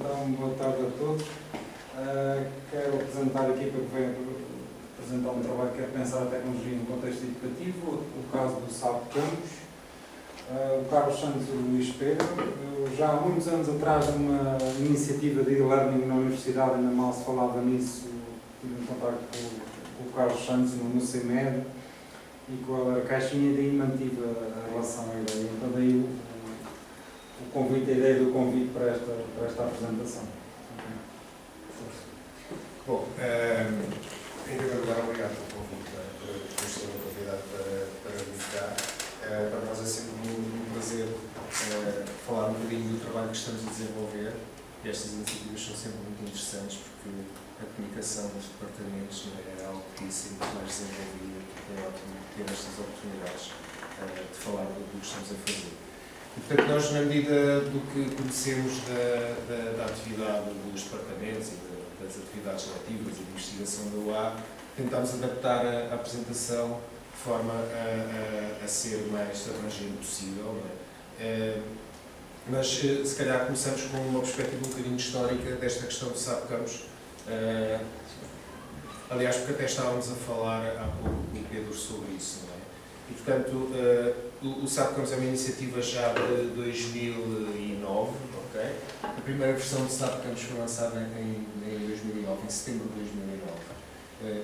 Então, boa tarde a todos. Quero apresentar a equipa que vem apresentar um trabalho que é pensar a tecnologia no contexto educativo, o caso do SAP Campus, o Carlos Santos e o Luís Pedro. Já há muitos anos atrás, numa iniciativa de e-learning na universidade, ainda mal se falava nisso, tive um contacto com o Carlos Santos no CIMED e com a caixinha, e daí mantive a relação à ideia. Então daí a ideia do convite para esta apresentação. Bom, em primeiro lugar, obrigado pelo convite, por ser convidado para vir cá. Para nós é sempre um prazer falar um bocadinho do trabalho que estamos a desenvolver. Estas iniciativas são sempre muito interessantes porque a comunicação dos departamentos é algo que é sempre mais desenvolvido e é ótimo ter estas oportunidades de falar do que estamos a fazer. E, portanto, nós, na medida do que conhecemos da atividade dos departamentos e das atividades ativas e de investigação da UA, tentámos adaptar a apresentação de forma a ser o mais abrangente possível. Não é? Mas, se calhar, começamos com uma perspectiva um bocadinho histórica desta questão do SAP Campus. Aliás, porque até estávamos a falar há pouco com o Pedro sobre isso. Não é? E, portanto, o SAP Campus é uma iniciativa já de 2009. Okay? A primeira versão do SAP Campus foi lançada em 2009, em setembro de 2009.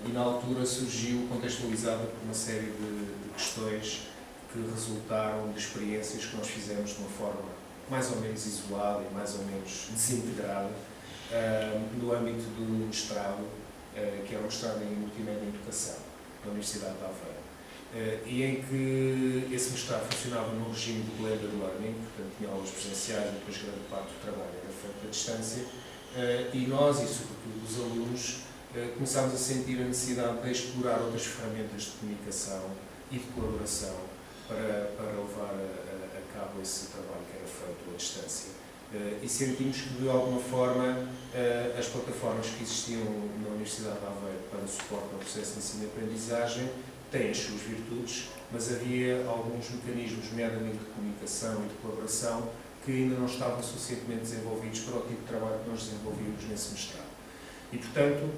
E na altura surgiu contextualizada por uma série de questões que resultaram de experiências que nós fizemos de uma forma mais ou menos isolada e mais ou menos desintegrada no âmbito do mestrado, que é um mestrado em Multimédia e Educação, da Universidade de Aveiro. E em que esse mestrado funcionava num regime de blended learning, portanto tinha aulas presenciais e depois grande parte do trabalho era feito à distância, e nós, e sobretudo os alunos, começámos a sentir a necessidade de explorar outras ferramentas de comunicação e de colaboração para levar a cabo esse trabalho que era feito à distância. E sentimos que, de alguma forma, as plataformas que existiam na Universidade de Aveiro para o suporte ao processo de ensino e aprendizagem têm as suas virtudes, mas havia alguns mecanismos, nomeadamente de comunicação e de colaboração, que ainda não estavam suficientemente desenvolvidos para o tipo de trabalho que nós desenvolvíamos nesse mestrado. E, portanto,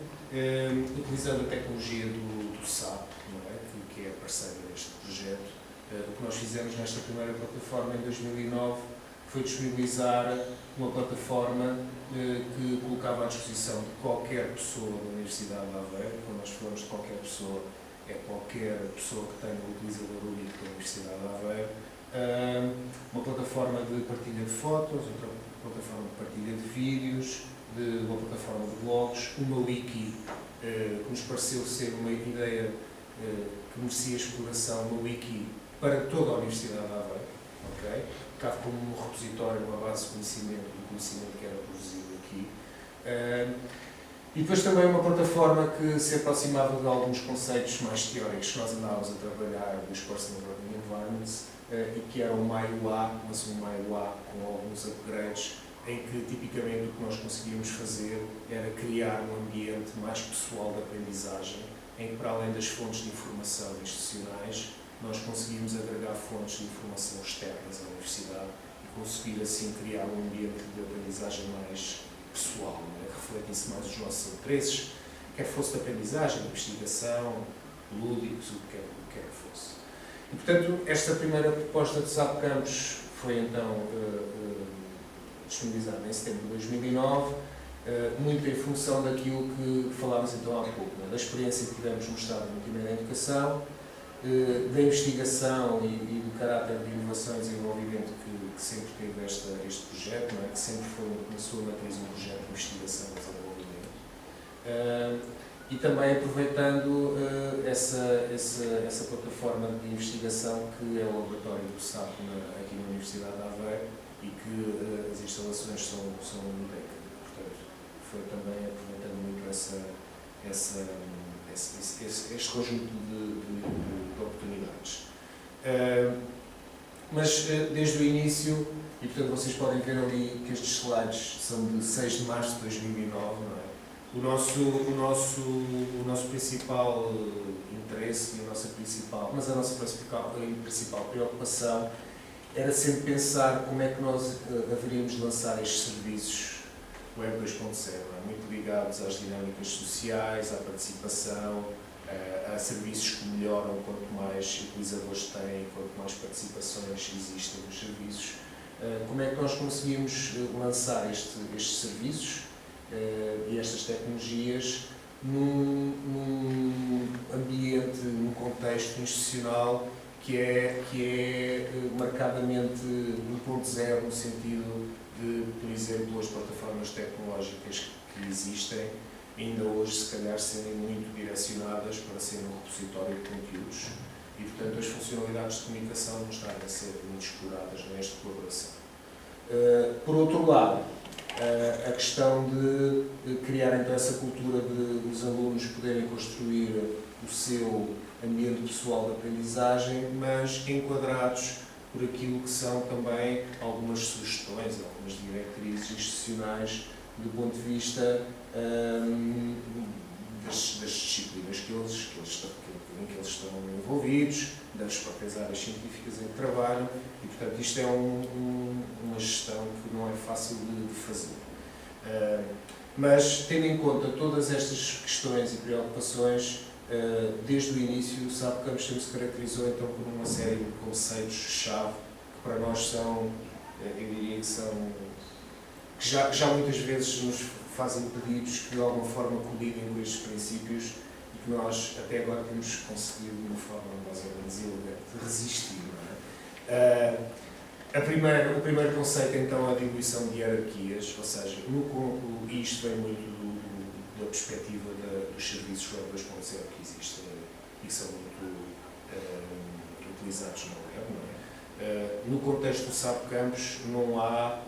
utilizando a tecnologia do SAP, não é? que é a parceira deste projeto, o que nós fizemos nesta primeira plataforma em 2009 foi disponibilizar uma plataforma que colocava à disposição de qualquer pessoa da Universidade de Aveiro. Quando nós falamos de qualquer pessoa, é qualquer pessoa que tenha o utilizador único da Universidade de Aveiro, uma plataforma de partilha de fotos, outra plataforma de partilha de vídeos, uma plataforma de blogs, uma wiki, que nos pareceu ser uma ideia que merecia exploração, uma wiki para toda a Universidade de Aveiro, okay? Cabe como um repositório, uma base de conhecimento, do conhecimento que era produzido aqui. E depois também uma plataforma que se aproximava de alguns conceitos mais teóricos que nós andávamos a trabalhar dos Personal Learning Environments, e que era o MyUA, mas um MyUA com alguns upgrades, em que tipicamente o que nós conseguíamos fazer era criar um ambiente mais pessoal de aprendizagem, em que, para além das fontes de informação institucionais, nós conseguimos agregar fontes de informação externas à universidade e conseguir assim criar um ambiente de aprendizagem mais pessoal, né? Refletem-se mais os nossos interesses, quer fosse de aprendizagem, de investigação, lúdicos, o que quer que fosse. E, portanto, esta primeira proposta do SAP Campus foi então disponibilizada em setembro de 2009, muito em função daquilo que falámos então há pouco, né? Da experiência que tivemos no mestrado em Multimédia e Educação, da investigação e do caráter de inovação e desenvolvimento que sempre teve este projeto, não é? Que sempre foi, na sua matriz, um projeto de investigação e desenvolvimento. E também aproveitando essa plataforma de investigação que é o laboratório do SAP aqui na Universidade de Aveiro e que as instalações são UTEC. Portanto, foi também aproveitando muito este conjunto de oportunidades. Mas desde o início, e portanto vocês podem ver ali que estes slides são de 6 de março de 2009, não é? O nosso principal interesse e a nossa principal preocupação era sempre pensar como é que nós haveríamos de lançar estes serviços Web 2.0, muito ligados às dinâmicas sociais, à participação, a serviços que melhoram quanto mais utilizadores têm, quanto mais participações existem nos serviços. Como é que nós conseguimos lançar estes serviços e estas tecnologias num ambiente, num contexto institucional que é marcadamente 1.0 no sentido de, por exemplo, as plataformas tecnológicas que existem ainda hoje se calhar serem muito direcionadas para serem um repositório de conteúdos e, portanto, as funcionalidades de comunicação não estarem a ser muito exploradas nesta colaboração. Por outro lado, a questão de criar então essa cultura de os alunos poderem construir o seu ambiente pessoal de aprendizagem, mas enquadrados por aquilo que são também algumas sugestões, algumas diretrizes institucionais do ponto de vista das disciplinas em que eles estão envolvidos, das próprias áreas científicas em que trabalham, e portanto isto é uma gestão que não é fácil de fazer. Mas tendo em conta todas estas questões e preocupações, desde o início o SAP Campus sempre se caracterizou então por uma série de conceitos-chave que para nós são, eu diria que são, que já muitas vezes nos fazem pedidos que de alguma forma colidem com estes princípios e que nós até agora temos conseguido de uma forma mais ou menos elegante resistir. Não é? O primeiro conceito então é a diluição de hierarquias, ou seja, isto vem muito da perspectiva dos serviços Web 2.0 que existem e que são muito utilizados na web. Não é? No contexto do SAP Campus não há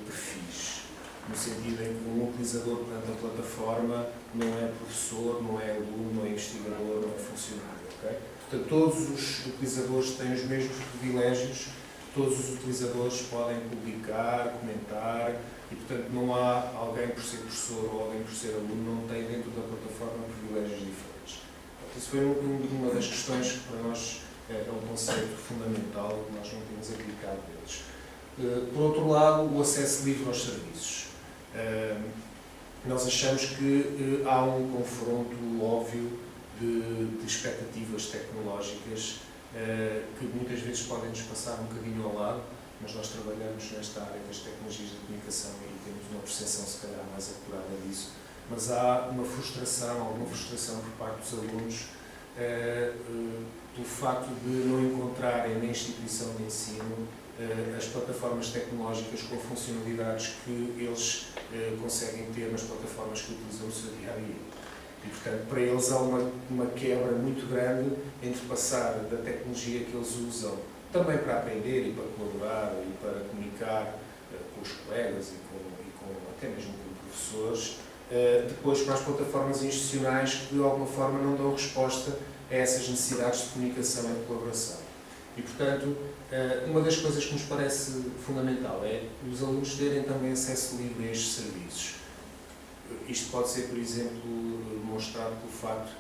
perfis, no sentido em que um utilizador perante a plataforma não é professor, não é aluno, não é investigador, não é funcionário. Okay? Portanto, todos os utilizadores têm os mesmos privilégios, todos os utilizadores podem publicar, comentar e, portanto, não há alguém por ser professor ou alguém por ser aluno não tem dentro da plataforma privilégios diferentes. Portanto, isso foi uma das questões que para nós é um conceito fundamental que nós não temos aplicado deles. Por outro lado, o acesso livre aos serviços. Nós achamos que há um confronto óbvio de expectativas tecnológicas que muitas vezes podem nos passar um bocadinho ao lado, mas nós trabalhamos nesta área das tecnologias de comunicação e temos uma percepção se calhar mais acurada disso, mas há alguma frustração por parte dos alunos pelo facto de não encontrarem na instituição de ensino as plataformas tecnológicas com funcionalidades que eles conseguem ter nas plataformas que utilizam no seu dia-a-dia. E, portanto, para eles há uma quebra muito grande entre passar da tecnologia que eles usam também para aprender e para colaborar e para comunicar com os colegas e até mesmo com professores, depois para as plataformas institucionais que de alguma forma não dão resposta a essas necessidades de comunicação e de colaboração. E, portanto, uma das coisas que nos parece fundamental é os alunos terem também acesso livre a estes serviços. Isto pode ser, por exemplo, demonstrado pelo facto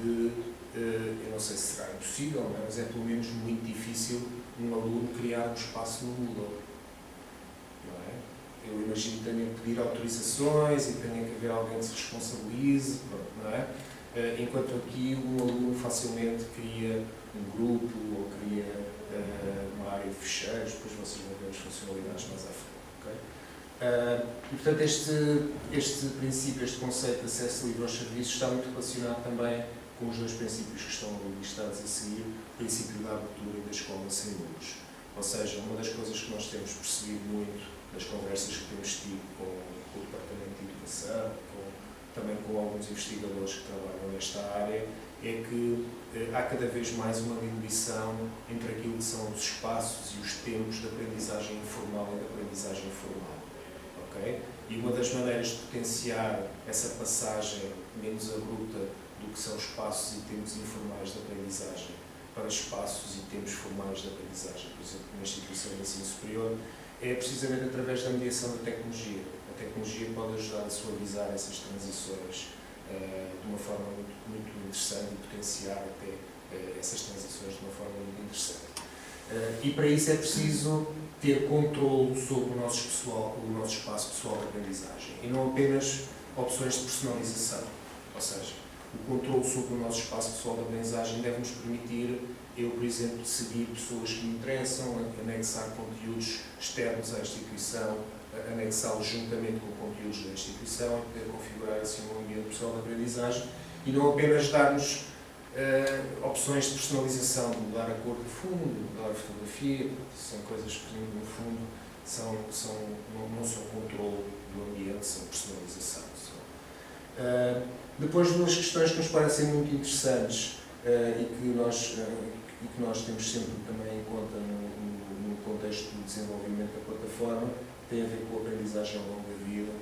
de, eu não sei se será impossível, mas é pelo menos muito difícil um aluno criar um espaço no Moodle. Não é? Eu imagino que tenha que pedir autorizações e tenha que haver alguém que se responsabilize, não é? Enquanto aqui um aluno facilmente cria um grupo ou cria uma área de ficheiros, depois vocês vão ver as funcionalidades mais à frente. Okay? E, portanto, este princípio, este conceito de acesso livre aos serviços está muito relacionado também com os dois princípios que estão listados a seguir, o princípio da abertura e da escola sem muros. Ou seja, uma das coisas que nós temos percebido muito das conversas que temos tido com o Departamento de Educação, também com alguns investigadores que trabalham nesta área, é que há cada vez mais uma diluição entre aquilo que são os espaços e os tempos de aprendizagem informal e de aprendizagem formal. Okay? E uma das maneiras de potenciar essa passagem menos abrupta do que são espaços e tempos informais de aprendizagem para espaços e tempos formais de aprendizagem, por exemplo, numa instituição de ensino superior, é precisamente através da mediação da tecnologia. A tecnologia pode ajudar a suavizar essas transições de uma forma muito interessante e potenciar até essas transições de uma forma muito interessante. E para isso é preciso ter controle sobre o nosso espaço pessoal de aprendizagem e não apenas opções de personalização. Ou seja, o controle sobre o nosso espaço pessoal de aprendizagem deve-nos permitir, eu, por exemplo, seguir pessoas que me interessam, anexar conteúdos externos à instituição, anexá-los juntamente com conteúdos da instituição e poder configurar assim um ambiente pessoal de aprendizagem e não apenas dar-nos opções de personalização, de mudar a cor do fundo, de mudar a fotografia. São coisas que, no fundo, não são controle do ambiente, são personalização. Depois, duas questões que nos parecem muito interessantes e que nós temos sempre também em conta no contexto do desenvolvimento da plataforma, tem a ver com a aprendizagem ao longo da vida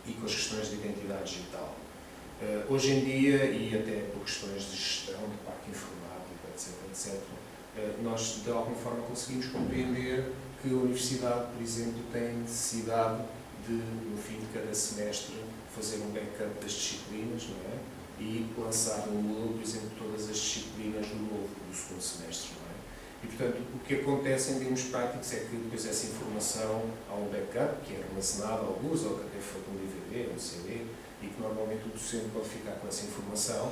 e com as questões de identidade digital. Hoje em dia, e até por questões de gestão, de parque informático, etc., nós de alguma forma conseguimos compreender que a Universidade, por exemplo, tem necessidade de, no fim de cada semestre, fazer um backup das disciplinas, não é? E lançar no Moodle, por exemplo, todas as disciplinas do segundo semestre, não é? E, portanto, o que acontece em termos práticos é que depois essa informação há um backup, que é armazenado a alguns, ou que até foi um DVD, um CD, e que normalmente o docente pode ficar com essa informação,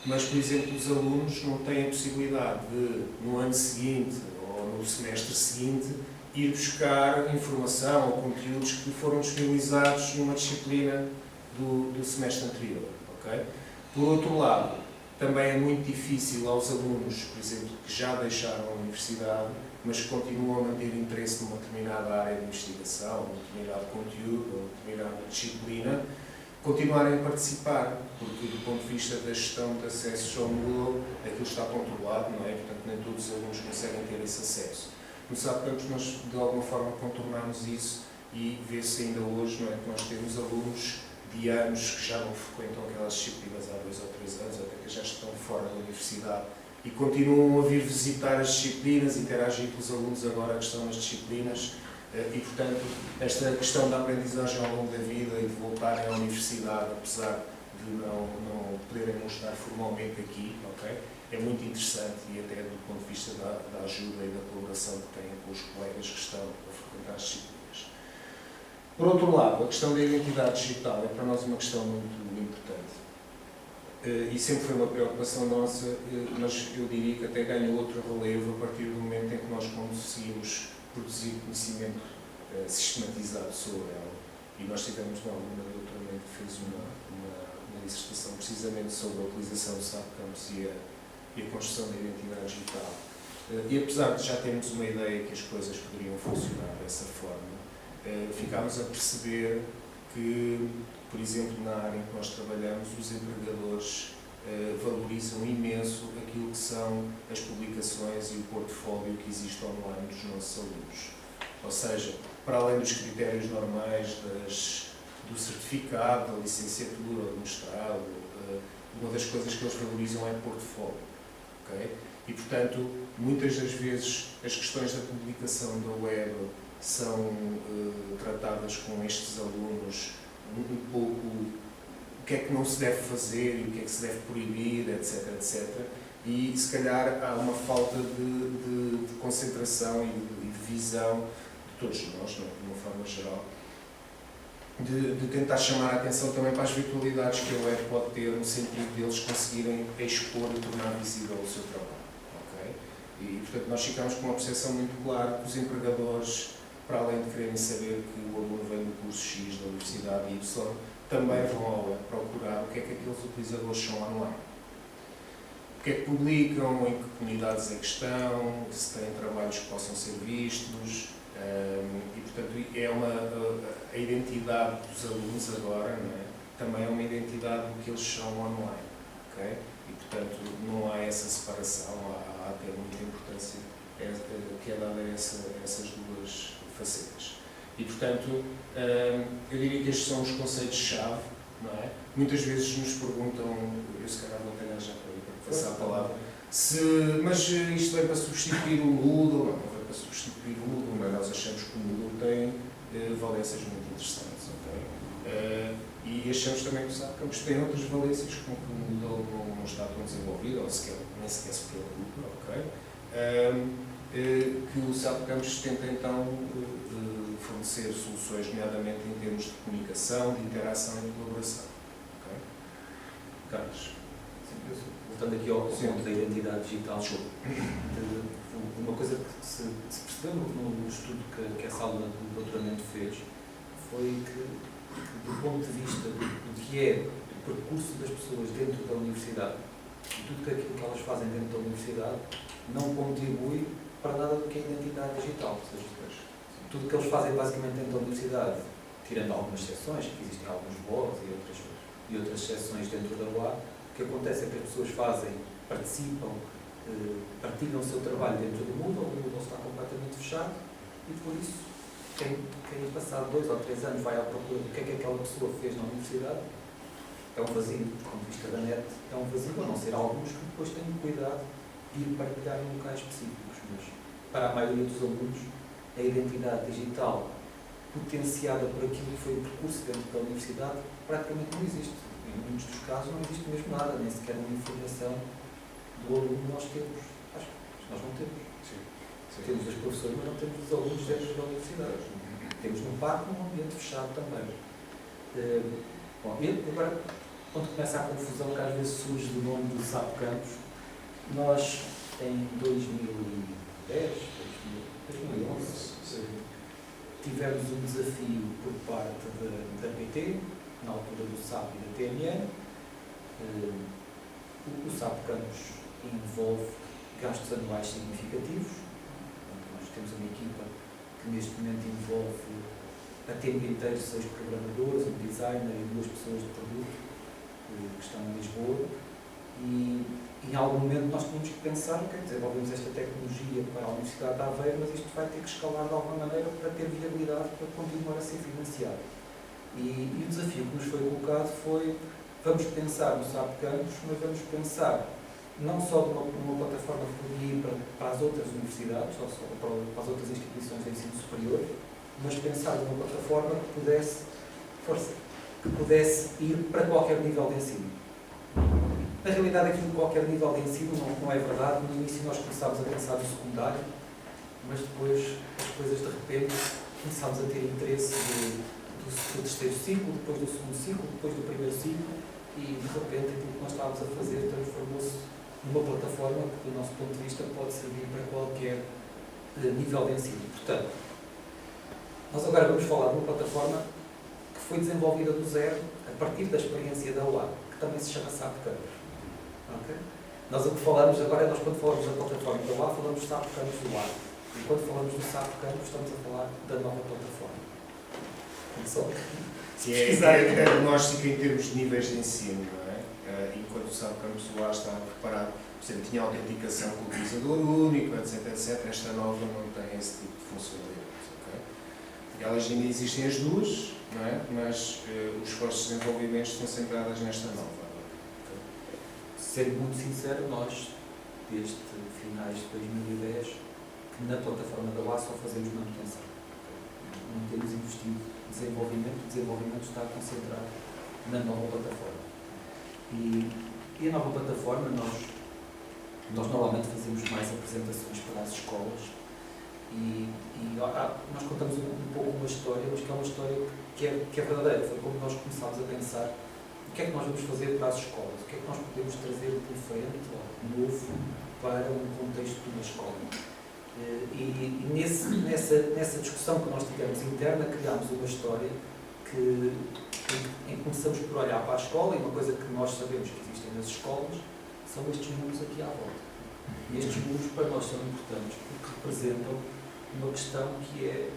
mas, por exemplo, os alunos não têm a possibilidade de, no ano seguinte ou no semestre seguinte, ir buscar informação ou conteúdos que foram disponibilizados numa disciplina do semestre anterior. Okay? Por outro lado, também é muito difícil aos alunos, por exemplo, que já deixaram a universidade, mas que continuam a manter interesse numa determinada área de investigação, num determinado conteúdo, ou determinada disciplina, continuarem a participar, porque do ponto de vista da gestão de acessos ao Moodle, aquilo está controlado, não é? Portanto, nem todos os alunos conseguem ter esse acesso. No SAP Campus nós, de alguma forma, contornamos isso e vê-se ainda hoje, não é, que nós temos alunos de anos que já não frequentam aquelas disciplinas há 2 ou 3 anos, até que já estão fora da universidade e continuam a vir visitar as disciplinas, interagir com os alunos agora que estão nas disciplinas. E, portanto, esta questão da aprendizagem ao longo da vida e de voltarem à universidade, apesar de não poderem não estar formalmente aqui, okay? É muito interessante e até do ponto de vista da ajuda e da colaboração que têm com os colegas que estão a frequentar as disciplinas. Por outro lado, a questão da identidade digital é para nós uma questão muito importante. E sempre foi uma preocupação nossa, mas eu diria que até ganha outro relevo a partir do momento em que nós conseguimos produzir conhecimento sistematizado sobre ela. E nós tivemos uma aluna de doutoramento que fez uma dissertação precisamente sobre a utilização do SAP Campus e a construção da identidade digital. E apesar de já termos uma ideia que as coisas poderiam funcionar dessa forma, ficámos a perceber que, por exemplo, na área em que nós trabalhamos, os empregadores valorizam imenso aquilo que são as publicações e o portfólio que existe online dos nossos alunos. Ou seja, para além dos critérios normais do certificado, da licenciatura, do mestrado, uma das coisas que eles valorizam é o portfólio. Okay? E, portanto, muitas das vezes as questões da publicação da web são tratadas com estes alunos um pouco o que é que não se deve fazer e o que é que se deve proibir, etc, etc. E, se calhar, há uma falta de concentração e de visão de todos nós, não é? De uma forma geral, de tentar chamar a atenção também para as virtualidades que a web pode ter no sentido de eles conseguirem expor e tornar visível o seu trabalho. Okay? E, portanto, nós ficamos com uma percepção muito clara que os empregadores, para além de quererem saber que o aluno vem do curso X da Universidade Y, também vão ao web procurar o que é que aqueles utilizadores são online. O que é que publicam, em que comunidades é que estão, se têm trabalhos que possam ser vistos, e, portanto, a identidade dos alunos agora, não é? Também é uma identidade do que eles são online. Okay? E, portanto, não há essa separação, há até muita importância que é dada a essas duas facetas. E, portanto, eu diria que estes são os conceitos-chave, não é? Muitas vezes nos perguntam, eu se calhar vou calhar já para passar a palavra, mas isto vem para substituir o Moodle? Não vem para substituir o Moodle, mas nós achamos que o Moodle tem valências muito interessantes, ok? E achamos também que o SAP Campus tem outras valências com que o Moodle não está tão desenvolvido, ou nem sequer se preocupa, ok? que o SAP Campus tenta então fornecer soluções, nomeadamente em termos de comunicação, de interação e de colaboração. Okay? Carlos. Voltando aqui ao ponto da identidade digital, uma coisa que se percebeu no estudo que essa aluna do doutoramento fez foi que, do ponto de vista do que é o percurso das pessoas dentro da universidade e tudo aquilo que elas fazem dentro da universidade não contribui para nada do que é a identidade digital. Ou seja, tudo o que eles fazem basicamente dentro da universidade, tirando algumas exceções, que existem alguns blogs e outras exceções dentro da UA, o que acontece é que as pessoas participam, partilham o seu trabalho dentro do Moodle, o Moodle está completamente fechado e por isso quem passado 2 ou 3 anos vai à procura do que é que aquela pessoa fez na universidade é um vazio, do ponto de vista da net, é um vazio, a não ser alguns que depois têm cuidado de ir partilhar em locais específicos, mas para a maioria dos alunos a identidade digital potenciada por aquilo que foi o percurso dentro da universidade praticamente não existe. Em muitos dos casos não existe mesmo nada, nem sequer uma informação do aluno nós temos. Acho que nós não temos. Sim. Temos os professores, mas não temos os alunos dentro da universidade. Temos no parque um ambiente fechado também. Bom, e agora, quando começa a confusão que às vezes surge do nome do SAP Campus, nós em 2010, 2011, tivemos um desafio por parte da PT, na altura do SAP e da TMN. O SAP Campus envolve gastos anuais significativos. Nós temos uma equipa que neste momento envolve a tempo inteiro 6 programadores, um designer e 2 pessoas de produto que estão em Lisboa. E em algum momento nós tínhamos que pensar, ok, desenvolvemos esta tecnologia para a Universidade de Aveiro, mas isto vai ter que escalar de alguma maneira para ter viabilidade para continuar a ser financiado. E o desafio que nos foi colocado foi, vamos pensar no SAP Campus, mas vamos pensar não só numa plataforma que poderia ir para as outras universidades, ou só para as outras instituições de ensino superior, mas pensar numa plataforma que pudesse ir para qualquer nível de ensino. Na realidade, aquilo de qualquer nível de ensino não é verdade. No início nós começámos a pensar no secundário, mas depois as coisas de repente começámos a ter interesse do terceiro ciclo, depois do segundo ciclo, depois do primeiro ciclo e de repente aquilo que nós estávamos a fazer transformou-se numa plataforma que do nosso ponto de vista pode servir para qualquer nível de ensino. Portanto, nós agora vamos falar de uma plataforma que foi desenvolvida do zero a partir da experiência da UA, que também se chama SAP Campus. Okay? Nós o que falamos agora, quando falamos da plataforma da UA, falamos do SAP Campus do UA. E quando falamos do SAP Campus, estamos a falar da nova plataforma. Só que é diagnóstico em termos de níveis de ensino, não é? Enquanto o SAP Campus do UA estava preparado, por exemplo, tinha autenticação com o utilizador único, etc. Esta nova não tem esse tipo de funcionalidades. Okay? Elas ainda existem as duas, não é? Mas os esforços de desenvolvimento estão centrados nesta nova. Ser muito sincero, nós, desde finais de 2010, que na plataforma da UA só fazemos manutenção. Não temos investido em desenvolvimento, o desenvolvimento está concentrado na nova plataforma. E a nova plataforma, nós normalmente fazemos mais apresentações para as escolas e nós contamos um pouco uma história, mas que é uma história que é verdadeira. Foi como nós começámos a pensar o que é que nós vamos fazer para as escolas, o que é que nós podemos trazer de diferente ou novo para um contexto de uma escola. E nessa discussão que nós tivemos interna, criámos uma história em que começamos por olhar para a escola, e uma coisa que nós sabemos que existem nas escolas são estes muros aqui à volta. E estes muros para nós são importantes porque representam uma questão que é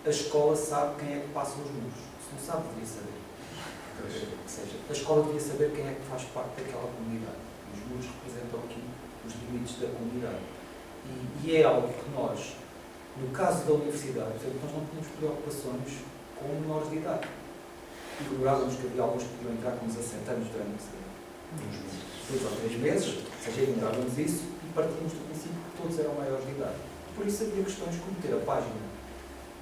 a escola sabe quem é que passa os muros. Se não sabe, devia saber. Ou seja, a escola devia saber quem é que faz parte daquela comunidade. Os muros representam aqui os limites da comunidade. E é algo que nós, no caso da universidade, nós não tínhamos preocupações com menores de idade. E lembrávamos que havia alguns que podiam entrar com 17 anos durante uns 2 ou 3 meses, ou seja, ignorávamos isso e partíamos do princípio que todos eram maiores de idade. Por isso havia questões como ter a página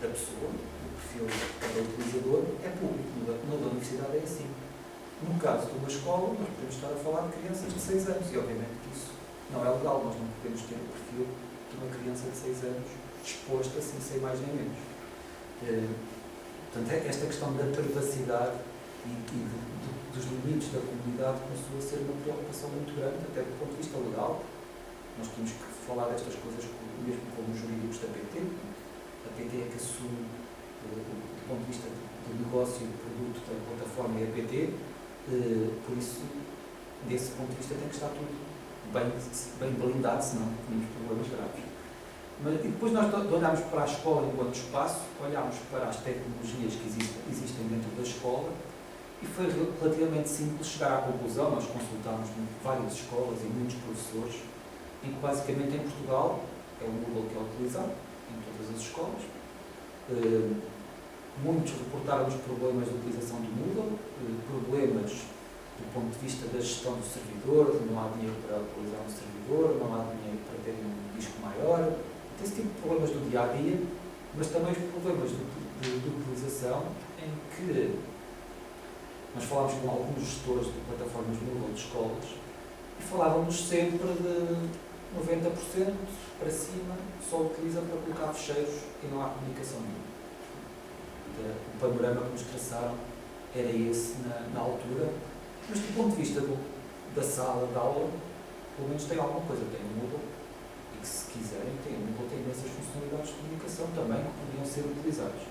da pessoa, o perfil de cada utilizador, é público. Na da universidade é assim. No caso de uma escola, nós podemos estar a falar de crianças de 6 anos e obviamente que isso não é legal, nós não podemos ter o perfil de uma criança de 6 anos exposta assim, sem mais nem menos. Portanto, esta questão da privacidade dos limites da comunidade começou a ser uma preocupação muito grande, até do ponto de vista legal. Nós temos que falar destas coisas mesmo como os jurídicos da PT. A PT é que assume, do ponto de vista do negócio e do produto da plataforma, é a PT, por isso, desse ponto de vista, tem que estar tudo bem blindado, senão temos problemas graves. Mas, e depois nós olhamos para a escola enquanto espaço, olhamos para as tecnologias que existem dentro da escola e foi relativamente simples chegar à conclusão. Nós consultámos várias escolas e muitos professores e que basicamente em Portugal é o Moodle que é utilizado em todas as escolas. Muitos reportaram os problemas de utilização do Moodle, problemas do ponto de vista da gestão do servidor, não há dinheiro para utilizar um servidor, não há dinheiro para ter um disco maior, esse tipo de problemas do dia a dia, mas também os problemas de utilização em que nós falámos com alguns gestores de plataformas Moodle de escolas e falávamos sempre de 90% para cima só utiliza para colocar fecheiros e não há comunicação nenhuma. O panorama que nos traçaram era esse na altura, mas do ponto de vista da sala de aula, pelo menos tem alguma coisa, tem um Moodle e que se quiserem, tem imensas funcionalidades de comunicação também que podiam ser utilizadas.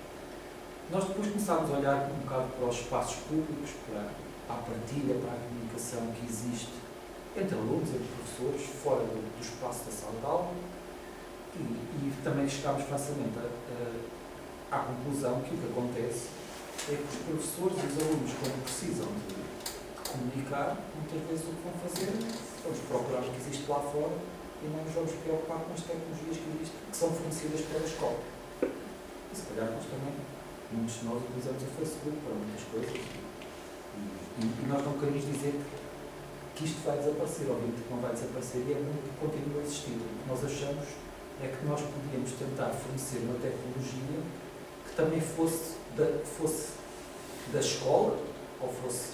Nós depois começámos a olhar um bocado para os espaços públicos, para a partilha, para a comunicação que existe entre alunos, entre professores, fora do espaço da sala de aula e também chegámos facilmente à conclusão que o que acontece é que os professores e os alunos, quando precisam de comunicar, muitas vezes o que vão fazer vamos procurar o que existe lá fora e não nos vamos preocupar com as tecnologias que existem, que são fornecidas pela escola. E se calhar nós também, muitos de nós utilizamos o Facebook para muitas coisas e nós não queremos dizer que isto vai desaparecer, obviamente que não vai desaparecer e é muito que continua a existir. O que nós achamos é que nós podíamos tentar fornecer uma tecnologia que também fosse da escola ou fosse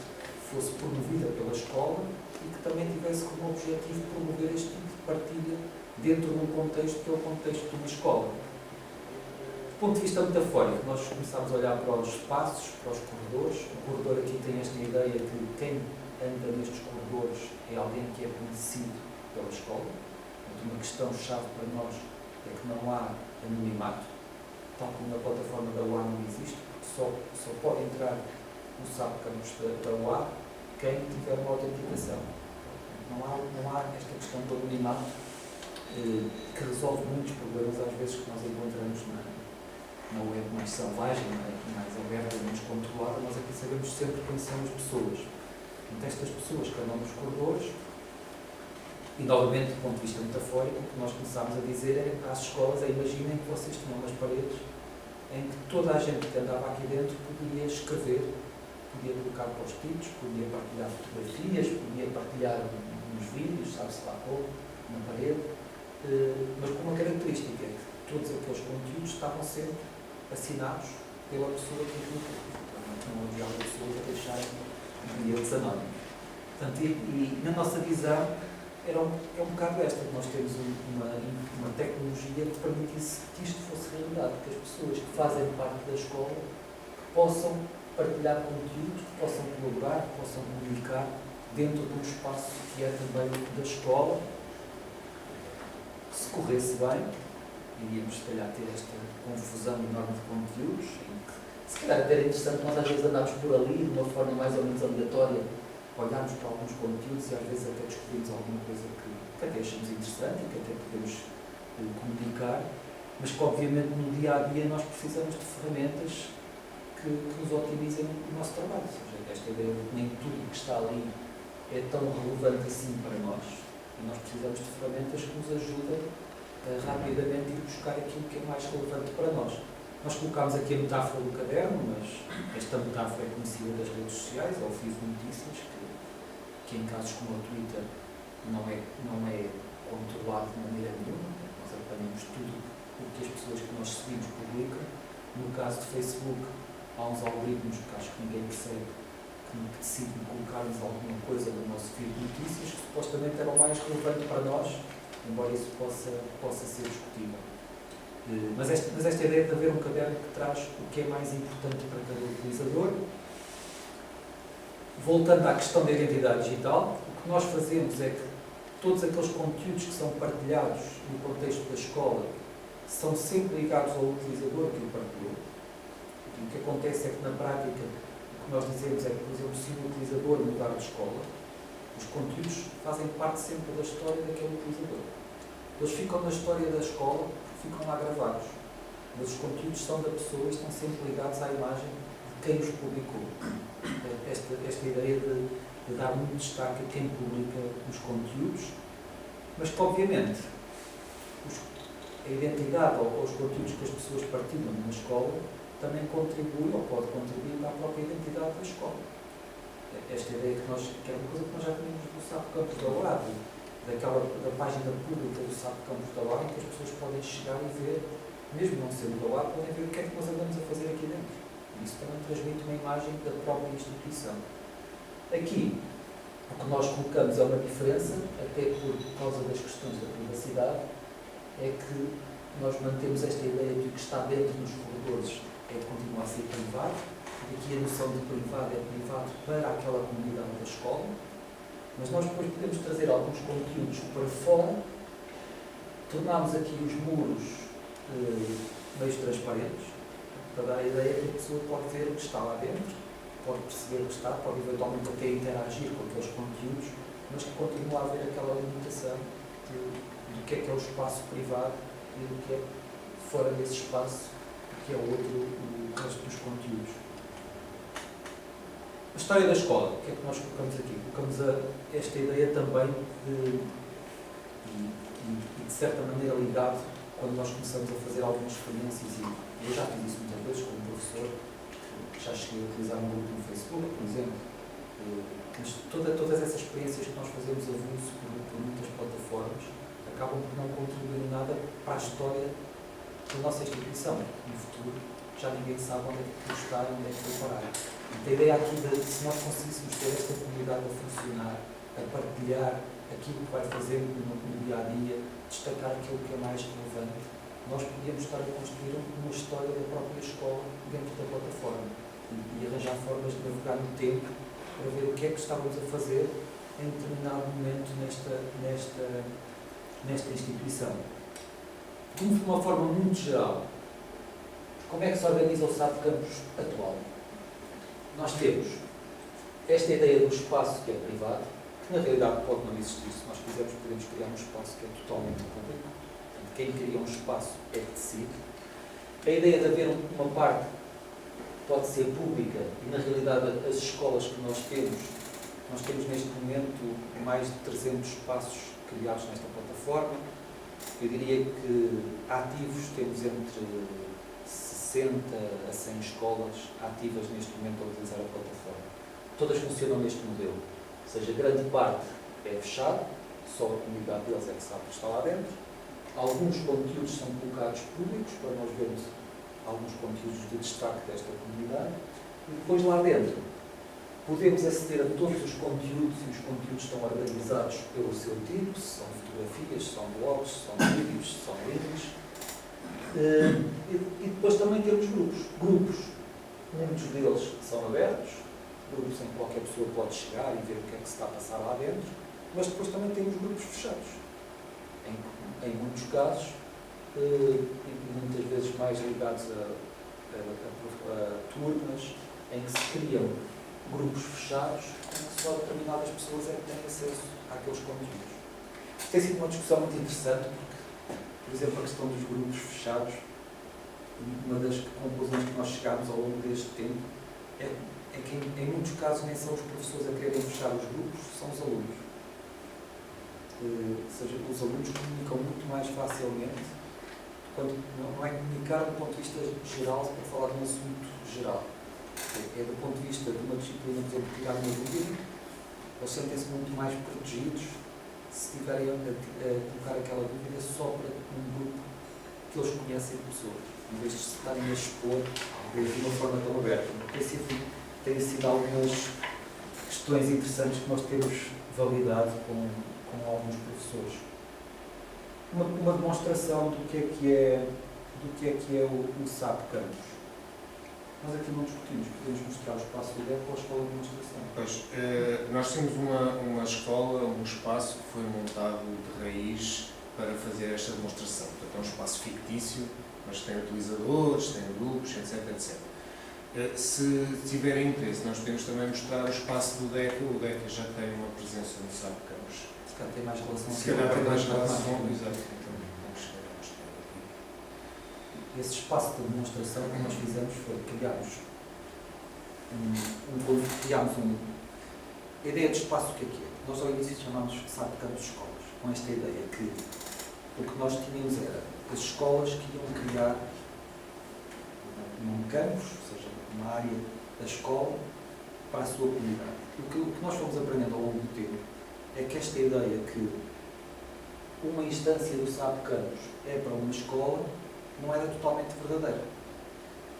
promovida pela escola e que também tivesse como objetivo promover este tipo de partilha dentro de um contexto que é o contexto de uma escola. Do ponto de vista metafórico, nós começámos a olhar para os espaços, para os corredores. O corredor aqui tem esta ideia de que quem anda nestes corredores é alguém que é conhecido pela escola. Então, uma questão-chave para nós é que não há anonimato, tal como na plataforma da UA não existe, porque só pode entrar no SAP Campus da UA quem tiver uma autenticação. Não há esta questão do anonimato que resolve muitos problemas às vezes que nós encontramos na web mais selvagem, mais aberta, menos controlada. Nós aqui sabemos sempre quem são as pessoas. Então, estas pessoas que andam nos corredores, e novamente do ponto de vista metafórico, o que nós começámos a dizer é às escolas, imaginem que vocês tinham umas paredes em que toda a gente que andava aqui dentro podia escrever, podia colocar post-its, podia partilhar fotografias, podia partilhar uns vídeos, sabe-se lá como, na parede, mas com uma característica, é que todos aqueles conteúdos estavam sempre assinados pela pessoa que clicou. Não havia pessoas a deixarem bilhetes anónimos. Portanto, e na nossa visão é um bocado esta, que nós temos uma tecnologia que permitisse que isto fosse realidade, que as pessoas que fazem parte da escola possam partilhar conteúdos, que possam colaborar, que possam comunicar dentro de um espaço que é também da escola. Se corresse bem, iríamos se calhar ter esta confusão enorme de conteúdos, em que se calhar até era interessante, nós às vezes andamos por ali de uma forma mais ou menos aleatória, olharmos para alguns conteúdos e às vezes até descobrimos alguma coisa que até achamos interessante e que até podemos comunicar, mas que obviamente no dia a dia nós precisamos de ferramentas que nos otimizem o nosso trabalho. Ou seja, esta ideia de que nem tudo que está ali é tão relevante assim para nós, e nós precisamos de ferramentas que nos ajudem a rapidamente ir buscar aquilo que é mais relevante para nós. Nós colocámos aqui a metáfora do caderno, mas esta metáfora é conhecida das redes sociais, ao feed de notícias, que em casos como o Twitter não é controlado de maneira nenhuma. Nós apanhamos tudo o que as pessoas que nós seguimos publicam. No caso do Facebook, há uns algoritmos que acho que ninguém percebe, que que decide colocar-nos alguma coisa no nosso feed de notícias que supostamente era o mais relevante para nós, embora isso possa ser discutível. Mas esta ideia de haver um caderno que traz o que é mais importante para cada utilizador. Voltando à questão da identidade digital, o que nós fazemos é que todos aqueles conteúdos que são partilhados no contexto da escola são sempre ligados ao utilizador que o partilhou. E o que acontece é que, na prática, o que nós dizemos é que, por exemplo, se o utilizador mudar de escola, os conteúdos fazem parte sempre da história daquele utilizador. Eles ficam na história da escola, ficam lá gravados, mas os conteúdos são da pessoa e estão sempre ligados à imagem de quem os publicou. Esta ideia de dar muito destaque a quem publica os conteúdos, mas que, obviamente, a identidade ou os conteúdos que as pessoas partilham na escola também contribui ou pode contribuir para a própria identidade da escola. Esta ideia que é uma coisa que nós já tínhamos do SAP Campus da Oar, da página pública do SAP Campus da Oar, em que as pessoas podem chegar e ver, mesmo não sendo da Oar, podem ver o que é que nós andamos a fazer aqui dentro. Isso também transmite uma imagem da própria instituição. Aqui, o que nós colocamos é uma diferença, até por causa das questões da privacidade, é que nós mantemos esta ideia de que o que está dentro dos corredores continua a ser privado. Aqui a noção de privado é privado para aquela comunidade da escola, mas nós depois podemos trazer alguns conteúdos para fora, tornamos aqui os muros meio transparentes, para dar a ideia que a pessoa pode ver o que está lá dentro, pode perceber o que está, pode eventualmente até interagir com aqueles conteúdos, mas que continua a haver aquela limitação do que é o espaço privado e do que é fora desse espaço, que é o resto dos conteúdos. A história da escola, o que é que nós colocamos aqui? Colocamos esta ideia também de certa maneira ligado quando nós começamos a fazer algumas experiências, e eu já fiz isso muitas vezes como professor, já cheguei a utilizar um grupo no Facebook, por exemplo, mas todas essas experiências que nós fazemos avulso por muitas plataformas acabam por não contribuir em nada para a história da nossa instituição. No futuro já ninguém sabe onde é que está e onde é que vai parar. Então, a ideia aqui de se nós conseguíssemos ter esta comunidade a funcionar, a partilhar aquilo que vai fazer no dia a dia, destacar aquilo que é mais relevante, nós podíamos estar a construir uma história da própria escola dentro da plataforma e arranjar formas de navegar no tempo para ver o que é que estávamos a fazer em determinado momento nesta instituição. De uma forma muito geral, como é que se organiza o SAP Campus atual? Nós temos esta ideia do espaço que é privado, que na realidade pode não existir. Se nós quisermos, podemos criar um espaço que é totalmente público. Portanto, quem cria um espaço é que decide. A ideia de haver uma parte pode ser pública e, na realidade, as escolas que nós temos neste momento mais de 300 espaços criados nesta plataforma. Eu diria que ativos temos entre 60 a 100 escolas ativas neste momento a utilizar a plataforma. Todas funcionam neste modelo. Ou seja, grande parte é fechado, só a comunidade deles é que sabe que está lá dentro. Alguns conteúdos são colocados públicos, para nós vermos alguns conteúdos de destaque desta comunidade. E depois lá dentro podemos aceder a todos os conteúdos, e os conteúdos estão organizados pelo seu tipo, se são fotografias, se são blogs, se são vídeos, se são links. E depois também temos grupos. Muitos deles são abertos, grupos em que qualquer pessoa pode chegar e ver o que é que se está a passar lá dentro, mas depois também temos grupos fechados, em muitos casos, e muitas vezes mais ligados a turmas, em que se criam grupos fechados, em que só determinadas pessoas é que têm acesso àqueles conteúdos. Isto tem sido uma discussão muito interessante, porque, por exemplo, a questão dos grupos fechados, uma das conclusões que nós chegámos ao longo deste tempo é que, em muitos casos, nem são os professores a quererem fechar os grupos, são os alunos. Ou seja, os alunos comunicam muito mais facilmente, quando não é comunicar do ponto de vista geral, para falar de um assunto geral. É do ponto de vista de uma disciplina, por exemplo, tirar uma dúvida, eles sentem-se muito mais protegidos se estiverem a colocar aquela dúvida só para um grupo que eles conhecem de pessoas, em vez de se estarem a expor de uma forma tão aberta. Tem sido algumas questões interessantes que nós temos validado com alguns professores. Uma demonstração do que é o SAP Campus. Nós aqui não discutimos, podemos mostrar o espaço do DEC ou a escola de demonstração. Pois, nós temos uma escola, um espaço que foi montado de raiz para fazer esta demonstração. Portanto, é um espaço fictício, mas tem utilizadores, tem grupos, etc. Se tiverem interesse, nós podemos também mostrar o espaço do DECA. O DECA já tem uma presença no SAP Campus. Se calhar tem mais relação Se calhar tem mais relação, com exato. Então, vamos chegar a mostrar aqui. esse espaço de demonstração. O que nós fizemos foi criarmos a ideia de espaço. O que é? Nós ao início chamámos SAP Campus Escolas, com esta ideia que o que nós tínhamos era as escolas que iam criar num campus, ou seja, uma área da escola para a sua comunidade. O que nós fomos aprendendo ao longo do tempo é que esta ideia que uma instância do SAP Campus é para uma escola não era totalmente verdadeira.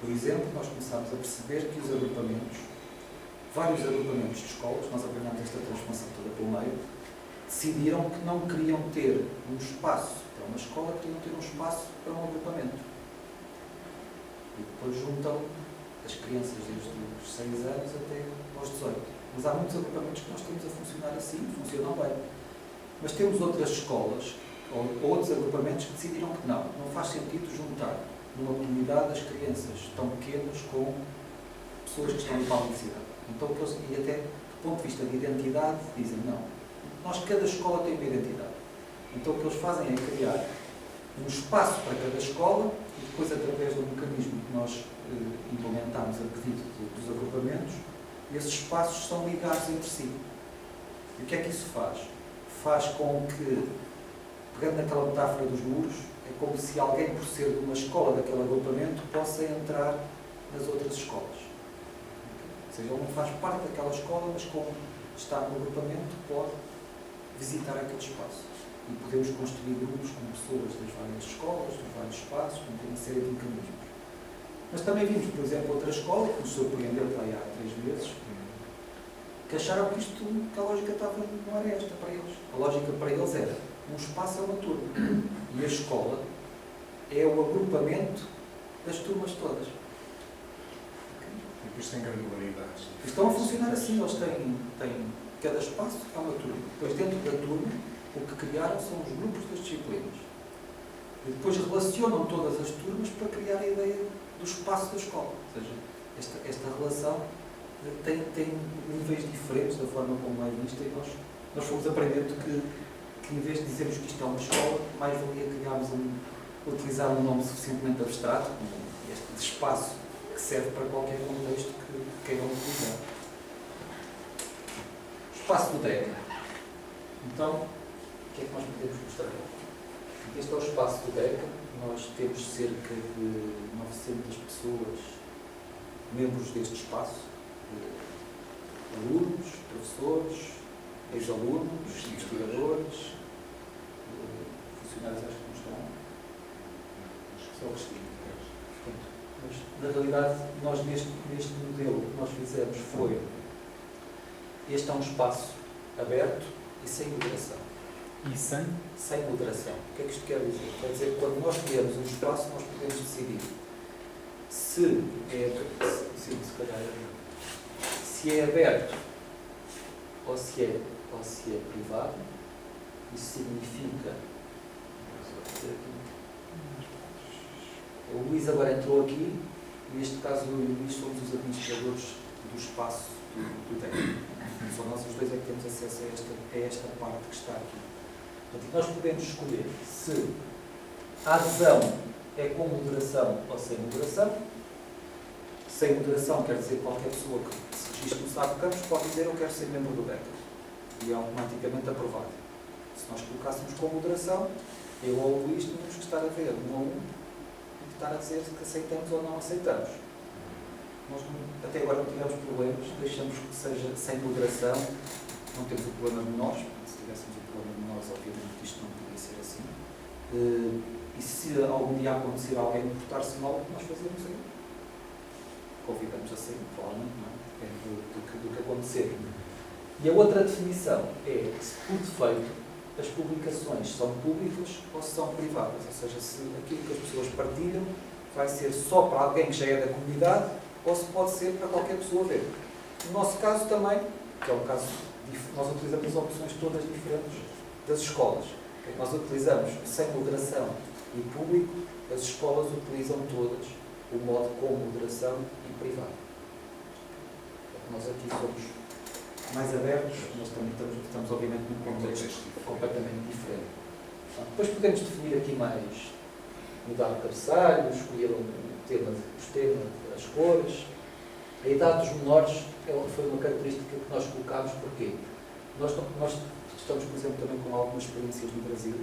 Por exemplo, nós começámos a perceber que os agrupamentos, vários agrupamentos de escolas, nós apanhámos esta transformação toda pelo meio, decidiram que não queriam ter um espaço para uma escola, queriam ter um espaço para um agrupamento. E depois juntam as crianças desde os 6 anos até aos 18. Mas há muitos agrupamentos que nós temos a funcionar assim, funcionam bem. Mas temos outras escolas, ou outros agrupamentos que decidiram que não faz sentido juntar numa comunidade as crianças tão pequenas com pessoas que estão em universidade. Então, e até do ponto de vista de identidade, dizem não. Cada escola tem uma identidade. Então o que eles fazem é criar um espaço para cada escola e depois, através do mecanismo que nós implementámos a pedido dos agrupamentos, esses espaços são ligados entre si. E o que é que isso faz? Faz com que, pegando naquela metáfora dos muros, é como se alguém, por ser de uma escola daquele agrupamento, possa entrar nas outras escolas. Ou seja, ele não faz parte daquela escola, mas como está no agrupamento, pode visitar aquele espaço. E podemos construir grupos com pessoas das várias escolas, dos vários espaços, com uma série de mecanismos. Mas também vimos, por exemplo, outra escola, que nos surpreendeu há 3 meses, que acharam que a lógica não era esta para eles. A lógica para eles era, um espaço é uma turma. E a escola é o agrupamento das turmas todas. E depois tem granularidades. Estão a funcionar assim, eles têm cada espaço é uma turma. Depois, dentro da turma, o que criaram são os grupos das disciplinas. E depois relacionam todas as turmas para criar a ideia do espaço da escola. Ou seja, esta relação tem níveis diferentes da forma como é vista, e nós fomos aprendendo que em vez de dizermos que isto é uma escola, mais valia utilizar um nome suficientemente abstrato, como este de espaço, que serve para qualquer contexto que queiram utilizar. Espaço do DECA. Então, o que é que nós podemos mostrar? Este é o espaço do DECA. Nós temos cerca de 900 pessoas, membros deste espaço, alunos, professores, ex-alunos, investigadores, funcionários, acho que não estão. Só o Cristina. Mas, na realidade, nós neste modelo o que nós fizemos foi: este é um espaço aberto e sem moderação. E Sem moderação. O que é que isto quer dizer? Quer dizer que quando nós criamos um espaço, nós podemos decidir se é aberto ou se é privado. Isso significa... O Luís agora entrou aqui, e neste caso eu e o Luís somos os administradores do espaço do DECA. Só nós os dois é que temos acesso a esta parte que está aqui. Portanto, nós podemos escolher se a adesão é com moderação ou sem moderação. Sem moderação quer dizer que qualquer pessoa que se registre no SAP Campus pode dizer eu quero ser membro do DECA. E é automaticamente aprovado. Se nós colocássemos com moderação, eu ou o Luís tínhamos que estar a ver um a um e estar a dizer que aceitamos ou não aceitamos. Nós até agora não tivemos problemas, deixamos que seja sem moderação, não temos o problema de nós, se tivéssemos o problema de nós, obviamente isto não podia ser assim. E se algum dia acontecer alguém portar-se mal, o que nós fazemos é convidamos a sair, provavelmente, não é? Do que acontecer. E a outra definição é que, se por defeito, as publicações são públicas ou são privadas. Ou seja, se aquilo que as pessoas partilham vai ser só para alguém que já é da comunidade ou se pode ser para qualquer pessoa ver. No nosso caso também, que é um caso, nós utilizamos as opções todas diferentes das escolas. Nós utilizamos sem moderação e público, as escolas utilizam todas o modo com moderação e privado. Nós aqui somos mais abertos, nós também estamos obviamente num contexto completamente diferente. Depois podemos definir aqui mais, mudar o cabeçalho, escolher os temas, as cores. A idade dos menores foi uma característica que nós colocámos, porque nós estamos, por exemplo, também com algumas experiências no Brasil,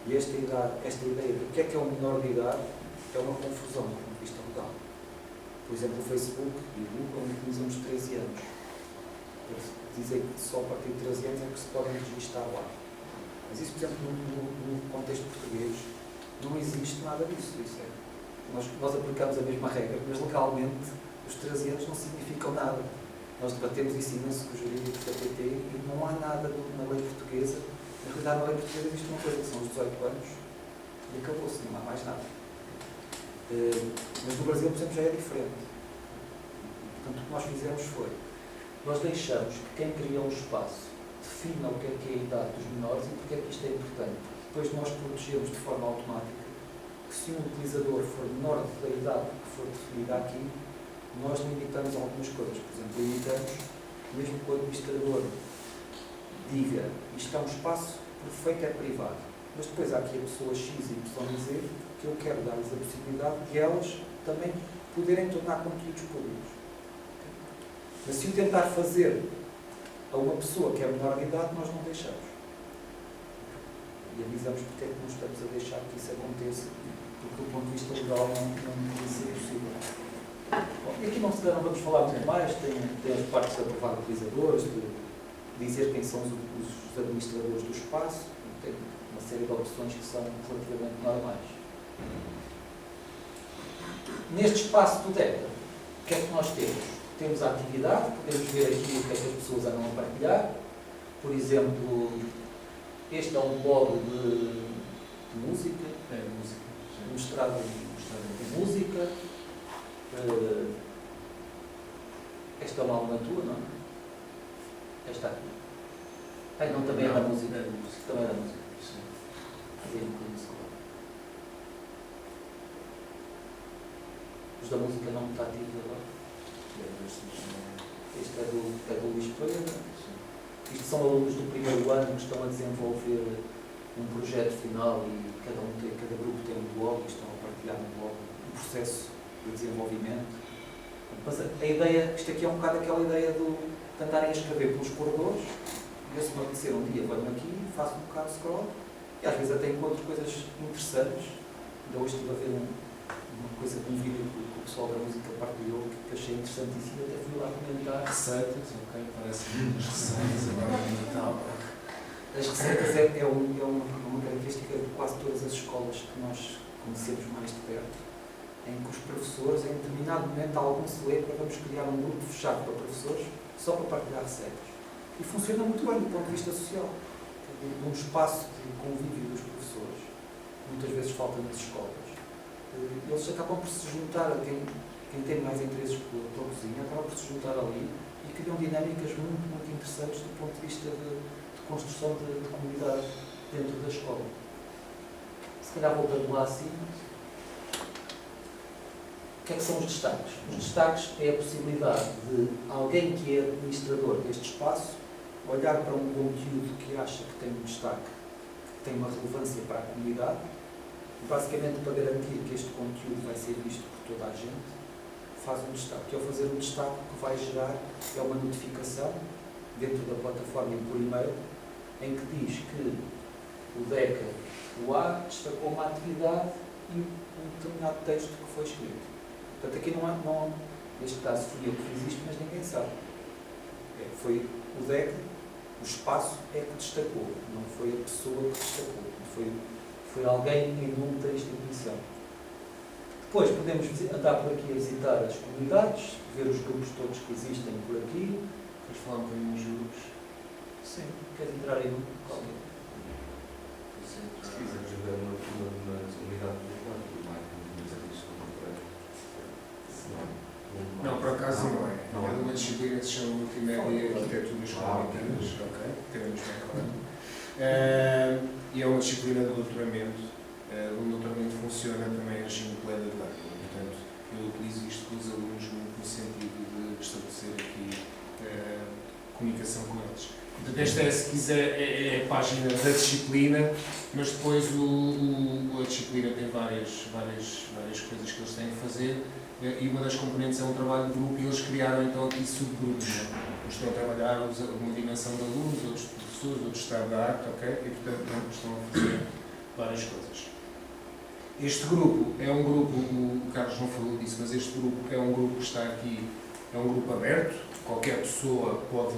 e esta ideia do que é um menor de idade é uma confusão do ponto de vista legal. Por exemplo, o Facebook e o Google utilizam os 13 anos. Dizem que só a partir de 13 anos é que se podem registrar lá. Mas isso, por exemplo, no contexto português, não existe nada disso. Nós aplicamos a mesma regra, mas legalmente os 13 anos não significam nada. Nós debatemos isso imenso com os jurídicos da PT e não há nada na lei portuguesa. Na realidade, na lei portuguesa existe uma coisa que são os 18 anos e acabou-se, não há mais nada. Mas no Brasil, por exemplo, já é diferente. Portanto, o que nós fizemos foi, nós deixamos que quem criou um espaço defina o que é a idade dos menores e porque é que isto é importante. Depois nós protegemos de forma automática que se um utilizador for menor da idade que for definida aqui, nós limitamos algumas coisas. Por exemplo, limitamos, mesmo que o administrador diga isto é um espaço perfeito, é privado. Mas depois há aqui a pessoa X e Y Z que eu quero dar-lhes a possibilidade de elas também poderem tornar conteúdos públicos. Mas se o tentar fazer a uma pessoa que é menor de idade, nós não deixamos. E avisamos porque é que não estamos a deixar que isso aconteça, porque do ponto de vista legal não devia ser possível. Bom, e aqui não vamos falar muito mais, tem as partes de aprovar utilizadores, de dizer quem são os administradores do espaço, tem uma série de opções que são relativamente normais. Neste espaço do DECA, o que é que nós temos? Temos a atividade, podemos ver aqui o que é que as pessoas andam a partilhar. Por exemplo, este é um blog de música, mostrado de música. Esta é uma aluna tua, não é? Esta aqui. Não, também é da música. Também é da música. Os da música não está ativo agora. Este é do Luís Pereira. Isto são alunos do primeiro ano que estão a desenvolver um projeto final e cada grupo tem um blog e estão a partilhar no blog um processo de desenvolvimento. Mas a ideia, isto aqui é um bocado aquela ideia de andarem a escrever pelos corredores e se me acontecer um dia, venho aqui, faço um bocado de scroll e às vezes até encontro coisas interessantes. Ainda hoje estive a ver uma coisa de um vídeo que o pessoal da música partilhou que achei interessantíssimo e até fui lá comentar. Receitas, ok, parece as receitas agora no Natal. As receitas é uma característica de quase todas as escolas que nós conhecemos mais de perto, em que os professores, em determinado momento, algum celebra, vamos criar um grupo fechado para professores só para partilhar receitas. E funciona muito bem do ponto de vista social. Num espaço de convívio dos professores, muitas vezes falta nas escolas. Eles acabam por se juntar, quem tem mais interesses pela cozinha, acabam por se juntar ali e criam dinâmicas muito, muito interessantes do ponto de vista de construção de comunidade dentro da escola. Se calhar voltando lá acima, o que é que são os destaques? Os destaques é a possibilidade de alguém que é administrador deste espaço olhar para um conteúdo que acha que tem um destaque, que tem uma relevância para a comunidade, basicamente para garantir que este conteúdo vai ser visto por toda a gente, faz um destaque. E ao fazer um destaque, o que vai gerar é uma notificação dentro da plataforma e por e-mail, em que diz que o DECA, o A, destacou uma atividade e um determinado texto que foi escrito. Portanto, aqui não há, neste caso fui eu que fiz isto, mas ninguém sabe. Foi o DECA, o espaço é que destacou, não foi a pessoa que destacou, foi alguém em nome da instituição. Depois podemos andar por aqui a visitar as comunidades, ver os grupos todos que existem por aqui. Vamos falar um bocadinho dos grupos. Sim. Queres entrar aí no Cláudio? Se quisermos ver uma unidade do plano, mas é isso que Não, por acaso não é. Não. É de uma disciplina que se chama Multimédia e Arquiteturas Cognitivas, ok? Teremos bem claro. E é uma disciplina de doutoramento. O doutoramento funciona também em regime de blended learning. Portanto, eu utilizo isto com os alunos muito no sentido de estabelecer aqui comunicação com eles. Portanto, esta é, se quiser, é a página da disciplina, mas depois a disciplina tem várias coisas que eles têm que fazer. E uma das componentes é um trabalho de grupo e eles criaram então aqui subgrupos. Uns estão a trabalhar uma dimensão de alunos, outros de professores, outros de estado da arte, ok? E portanto estão a fazer várias coisas. Este grupo é um grupo, o Carlos não falou disso, mas este grupo é um grupo que está aqui, é um grupo aberto, qualquer pessoa pode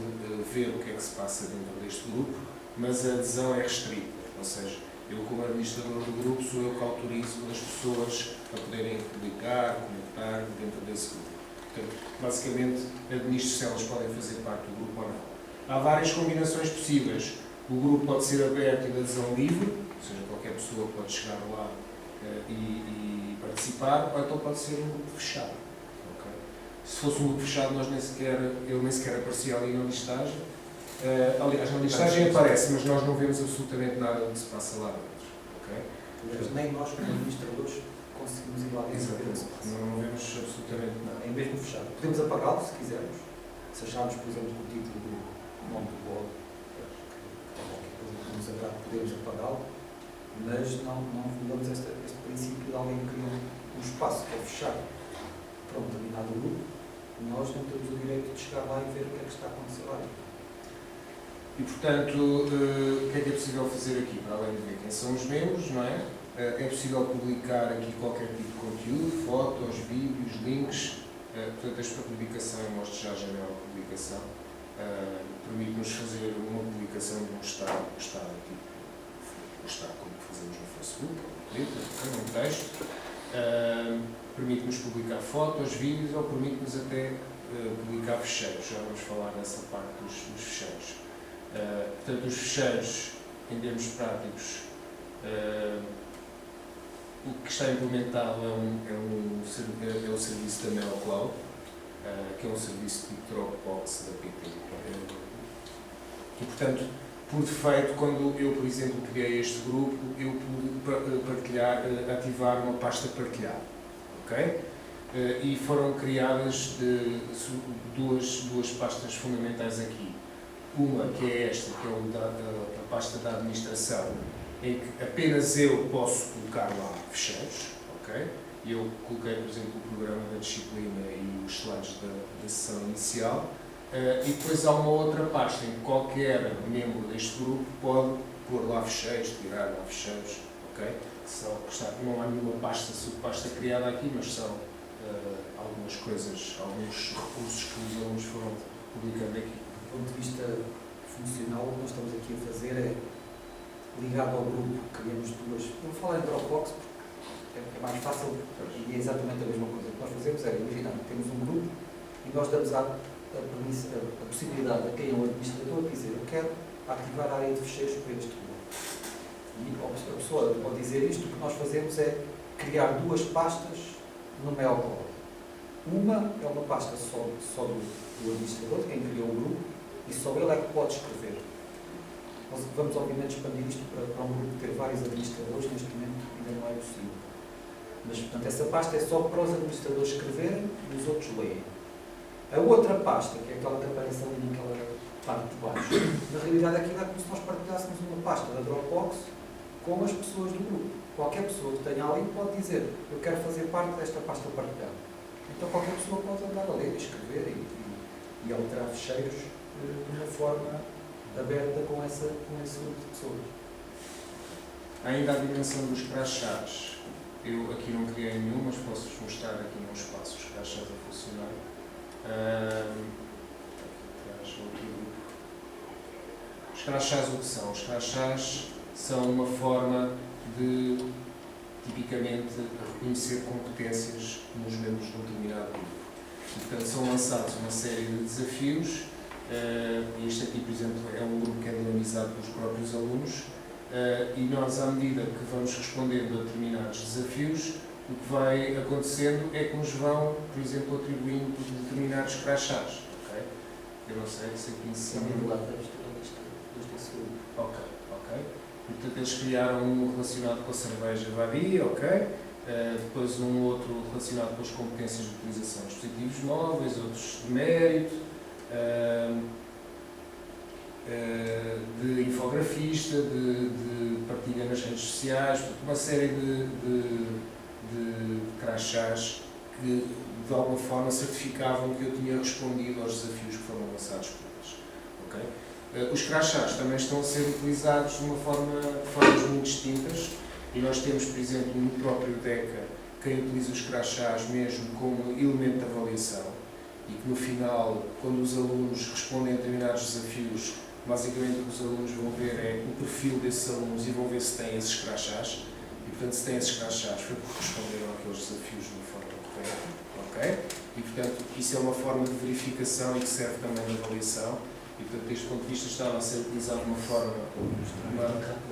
ver o que é que se passa dentro deste grupo, mas a adesão é restrita, ou seja, eu como administrador do grupo sou eu que autorizo as pessoas a poderem publicar, comentar dentro desse grupo. Portanto, basicamente, administro se elas podem fazer parte do grupo ou não. Há várias combinações possíveis. O grupo pode ser aberto e de adesão livre, ou seja, qualquer pessoa pode chegar lá e participar, ou então pode ser um grupo fechado. Okay? Se fosse um grupo fechado, ele nem sequer aparecia ali na listagem. Aliás, na listagem aparece, mas nós não vemos absolutamente nada do que se passa lá dentro. Okay? Mas nem nós, como administradores, conseguimos ir lá dentro ver o que se passa. Não vemos absolutamente nada. É mesmo fechado. Podemos apagá-lo se quisermos. Se acharmos, por exemplo, que o título do nome do blog podemos apagá-lo, mas não violamos este princípio de alguém que cria um espaço que é fechado para um determinado grupo. Nós não temos o direito de chegar lá e ver o que é que está a acontecer lá. E, portanto, o que é possível fazer aqui, para além de ver quem são os membros, não é? É possível publicar aqui qualquer tipo de conteúdo, fotos, vídeos, links. Portanto, esta publicação, eu mostro já a janela de publicação, permite-nos fazer uma publicação de um estado tipo, um estado como fazemos no Facebook, ou no Twitter, num texto. Permite-nos publicar fotos, vídeos ou permite-nos até publicar fecheiros. Já vamos falar nessa parte dos fecheiros. Portanto, os fecheiros, em termos práticos, o que está implementado é o serviço da MailCloud, que é um serviço tipo Dropbox da PT. E, portanto, por defeito, quando eu, por exemplo, criei este grupo, eu pude ativar uma pasta partilhada. Okay? E foram criadas duas pastas fundamentais aqui. Uma que é esta, que é a pasta da administração, em que apenas eu posso colocar lá fecheiros, ok? Eu coloquei, por exemplo, o programa da disciplina e os slides da sessão inicial, e depois há uma outra pasta em que qualquer membro deste grupo pode pôr lá fecheiros, tirar lá fecheiros, ok? Não há nenhuma subpasta criada aqui, mas são algumas coisas, alguns recursos que os alunos foram publicando aqui. Do ponto de vista funcional, o que nós estamos aqui a fazer é, ligado ao grupo, criamos duas. Eu vou falar em Dropbox porque é mais fácil e é exatamente a mesma coisa. O que nós fazemos é, imaginar, temos um grupo e nós damos a possibilidade a quem é o administrador de dizer: eu quero ativar a área de fecheiros para este grupo. E a pessoa pode dizer isto. O que nós fazemos é criar duas pastas no MailCloud. Uma é uma pasta só do administrador, de quem criou o grupo, e só ele é que pode escrever. Nós vamos, obviamente, expandir isto para um grupo ter vários administradores. Neste momento ainda não é possível. Mas, portanto, essa pasta é só para os administradores escreverem e os outros leem. A outra pasta, que é aquela que aparece ali naquela parte de baixo, na realidade aquilo é como se nós partilhássemos uma pasta da Dropbox com as pessoas do grupo. Qualquer pessoa que tenha ali pode dizer: eu quero fazer parte desta pasta partilhada. Então qualquer pessoa pode andar a ler, escrever e alterar fecheiros de uma forma aberta com esse grupo de pessoas. Ainda a dimensão dos crachás. Eu aqui não criei nenhum, mas posso-vos mostrar aqui num espaço os crachás a funcionar. Os crachás o que são? Os crachás são uma forma de, tipicamente, reconhecer competências nos membros de um determinado grupo. Portanto, são lançados uma série de desafios Este aqui, por exemplo, é um grupo que é dinamizado pelos próprios alunos, e nós, à medida que vamos respondendo a determinados desafios, o que vai acontecendo é que nos vão, por exemplo, atribuindo determinados crachás. Okay? Eu não sei se aqui em cima... Ok. Portanto, eles criaram um relacionado com a cerveja vadia, ok? Depois um outro relacionado com as competências de utilização de dispositivos móveis, outros de mérito, de infografista, de partilha nas redes sociais, uma série de crachás que de alguma forma certificavam que eu tinha respondido aos desafios que foram lançados por eles. Okay? Os crachás também estão a ser utilizados de formas muito distintas, e nós temos, por exemplo, no próprio DECA, quem utiliza os crachás mesmo como elemento de avaliação, e que no final, quando os alunos respondem a determinados desafios, basicamente o que os alunos vão ver é o perfil desses alunos e vão ver se têm esses crachás, e portanto se têm esses crachás foi porque responderam àqueles desafios de uma forma correta, ok? E portanto isso é uma forma de verificação e que serve também de avaliação, e portanto deste ponto de vista estava a ser utilizado de uma forma,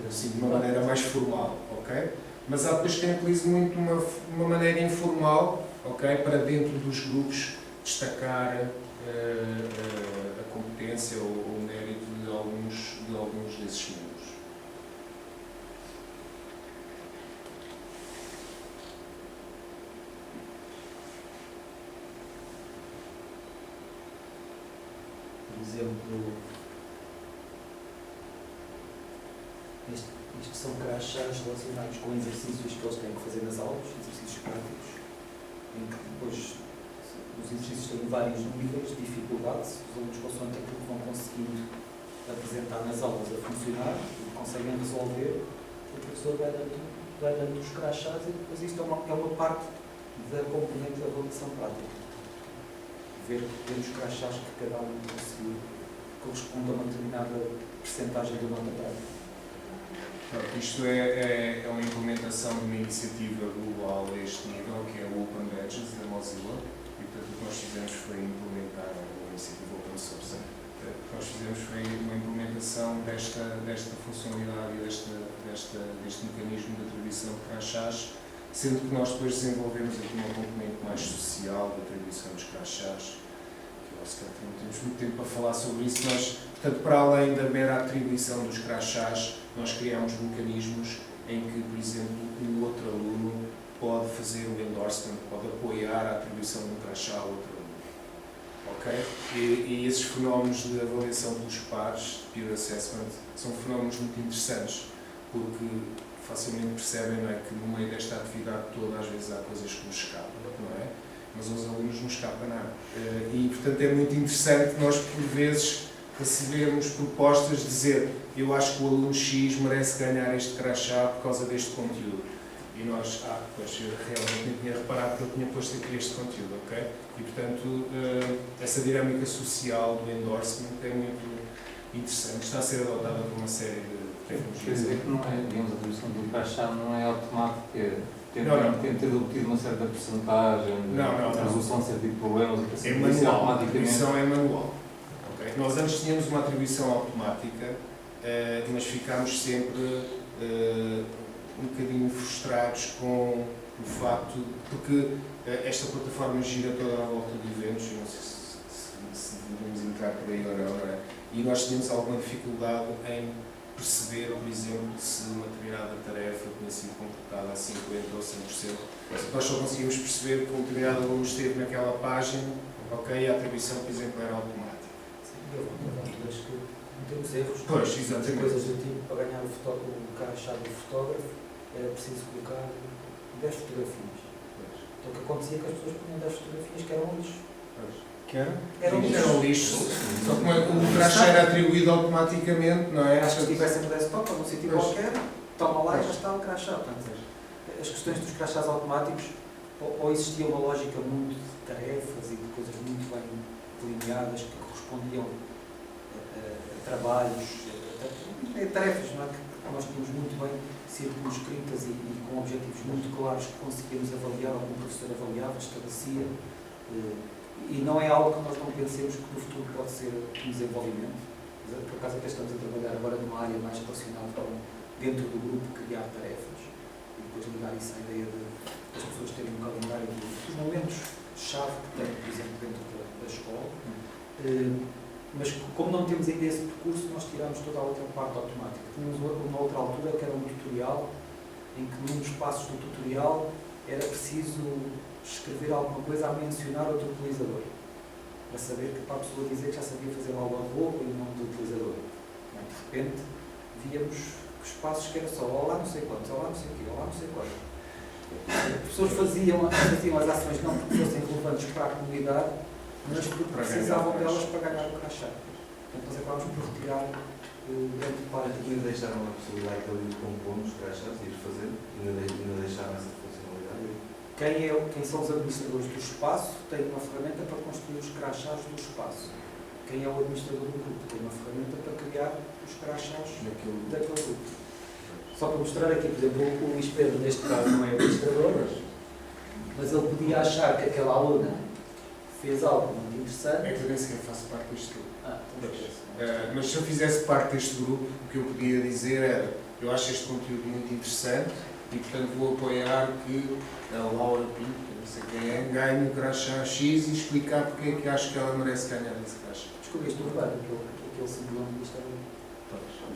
de uma maneira mais formal, ok? Mas há depois quem utilize muito uma maneira informal, ok? Para dentro dos grupos destacar a competência ou o mérito de alguns desses membros. Por exemplo, isto são crachás relacionados com exercícios que eles têm que fazer nas aulas, exercícios práticos, em que depois os exercícios têm vários níveis de dificuldade. Os alunos, consoante aquilo que vão conseguindo apresentar nas aulas a funcionar, e conseguem resolver, o professor vai dando os crachás, e depois isto é uma parte da componente da avaliação prática. Ver os crachás que cada um conseguiu corresponde a uma determinada percentagem da nota prática. Isto é uma implementação de uma iniciativa global a este nível, que é o Open Badges da Mozilla, e portanto o que nós fizemos foi implementar uma iniciativa open source. O que nós fizemos foi uma implementação desta funcionalidade e deste mecanismo de atribuição de crachás, sendo que nós depois desenvolvemos aqui uma componente mais social de atribuição dos crachás, que eu acho que não temos muito tempo para falar sobre isso, mas, portanto, para além da mera atribuição dos crachás, nós criamos mecanismos em que, por exemplo, um outro aluno pode fazer um endorsement, pode apoiar a atribuição de um crachá a outro aluno. Ok? E esses fenómenos de avaliação pelos pares, peer assessment, são fenómenos muito interessantes, porque facilmente percebem, não é, que no meio desta atividade toda às vezes há coisas que nos escapam, não é? Mas aos alunos não escapa nada. E, portanto, é muito interessante nós, por vezes, recebermos propostas de dizer eu acho que o aluno X merece ganhar este crachá por causa deste conteúdo. E nós, pois eu realmente nem tinha reparado que ele tinha posto aqui este conteúdo, ok? E, portanto, essa dinâmica social do endorsement é muito interessante. Está a ser adotada por uma série de tecnologias. Quer dizer que não é, digamos, a atribuição do crachá não é automática, tem de ter obtido uma certa porcentagem de resolução de certo tipo de problemas, é manual, a atribuição é manual. Okay? Nós antes tínhamos uma atribuição automática, mas ficámos sempre um bocadinho frustrados com o facto, porque esta plataforma gira toda à volta de eventos, eu não sei se devemos entrar por aí ou não, não é? E nós tínhamos alguma dificuldade em perceber, por exemplo, se uma determinada tarefa tinha sido completada a 50% ou 100%. Nós só conseguimos perceber que um determinado aluno esteve naquela página, ok, e a atribuição, por exemplo, era automática. Sim, eu acho que cometemos erros. Pois, exatamente. Coisas do tipo, para ganhar o crachá do fotógrafo, era preciso colocar 10 fotografias. Então o que acontecia é que as pessoas punham 10 fotografias que eram lixo. Que era? Era lixo. Só que o crachá era atribuído automaticamente, não é? Acho que se tivesse no desktop ou num sítio qualquer, toma lá e já está o crachá. Portanto, as questões dos crachás automáticos, ou existia uma lógica muito de tarefas e de coisas muito bem delineadas que correspondiam a trabalhos, a tarefas, não é? Que nós tínhamos muito bem circunscritas e com objetivos muito claros que conseguíamos avaliar, ou que o professor avaliava, estabelecia, E não é algo que nós não pensemos que no futuro pode ser um desenvolvimento. Por acaso até estamos a trabalhar agora numa área mais relacionada com, dentro do grupo, criar tarefas e depois ligar isso à ideia de as pessoas terem um calendário dos momentos-chave que têm, por exemplo, dentro da escola. Mas como não temos ainda esse percurso, nós tiramos toda a outra parte automática. Tínhamos uma outra altura que era um tutorial, em que num dos passos do tutorial era preciso escrever alguma coisa a mencionar outro utilizador, para saber que, para a pessoa dizer que já sabia fazer logo arroba e o nome do utilizador. De repente víamos os passos que era só olá não sei quantos, olá não sei o quê, olá não sei quantos. As pessoas faziam as ações não porque fossem relevantes para a comunidade, mas porque precisavam delas para ganhar o crachá. Portanto, nós acabamos por retirar grande parte. E ainda deixaram a possibilidade de compor os crachás e ir fazer? Ainda deixaram essa funcionalidade? Quem são os administradores do espaço tem uma ferramenta para construir os crachás do espaço. Quem é o administrador do grupo tem uma ferramenta para criar os crachás daquele grupo. Só para mostrar aqui, por exemplo, o Luís Pedro, neste caso, não é administrador, mas ele podia achar que aquela aluna fez algo muito interessante. É que eu nem sequer faço parte deste grupo. Então, Mas se eu fizesse parte deste grupo, o que eu podia dizer era: eu acho este conteúdo muito interessante e, portanto, vou apoiar que a Laura Pinto, não sei quem é, ganhe o crachá X e explicar porque é que acho que ela merece ganhar esse crachá. Descobriste o rebate, aquele simbolão que está ali.